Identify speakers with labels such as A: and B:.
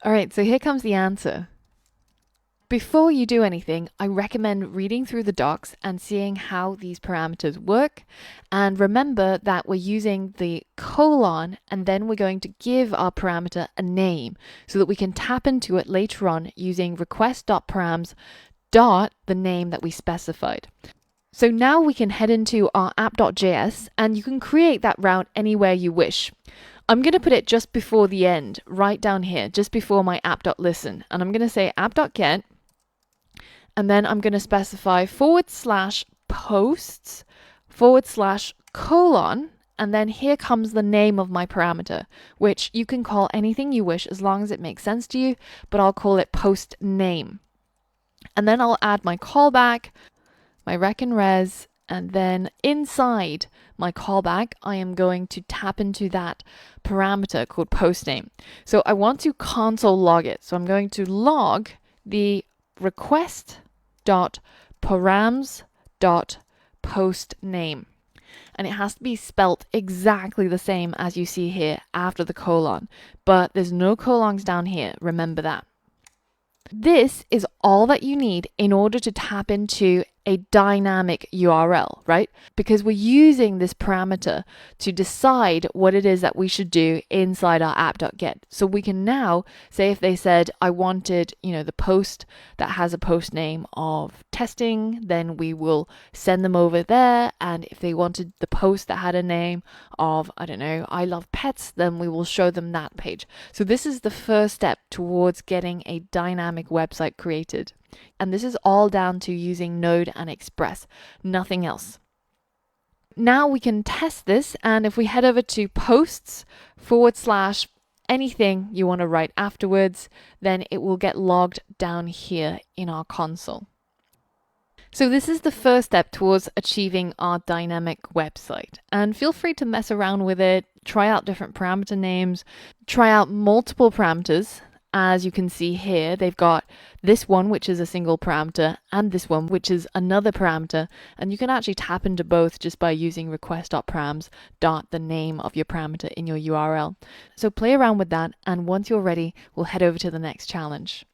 A: All right, so here comes the answer. Before you do anything, I recommend reading through the docs and seeing how these parameters work. And remember that we're using the colon and then we're going to give our parameter a name so that we can tap into it later on using request.params dot the name that we specified. So now we can head into our app.js and you can create that route anywhere you wish. I'm going to put it just before the end, right down here, just before my app.listen. And I'm going to say app.get. And then I'm going to specify /posts /colon. And then here comes the name of my parameter, which you can call anything you wish as long as it makes sense to you, but I'll call it post name. And then I'll add my callback, my rec and res, and then inside my callback, I am going to tap into that parameter called post name. So I want to console log it. So I'm going to log the request.params.postName. And it has to be spelt exactly the same as you see here after the colon. But there's no colons down here. Remember that. This is all that you need in order to tap into a dynamic URL, right? Because we're using this parameter to decide what it is that we should do inside our app.get. So we can now say if they said, I wanted, the post that has a post name of testing, then we will send them over there. And if they wanted the post that had a name of, I don't know, I love pets, then we will show them that page. So this is the first step towards getting a dynamic website created. And this is all down to using Node and Express, nothing else. Now we can test this, and if we head over to posts / anything you want to write afterwards, then it will get logged down here in our console. So this is the first step towards achieving our dynamic website. And feel free to mess around with it, try out different parameter names, try out multiple parameters. As you can see here, they've got this one, which is a single parameter, and this one, which is another parameter. And you can actually tap into both just by using request.params dot the name of your parameter in your URL. So play around with that, and once you're ready, we'll head over to the next challenge.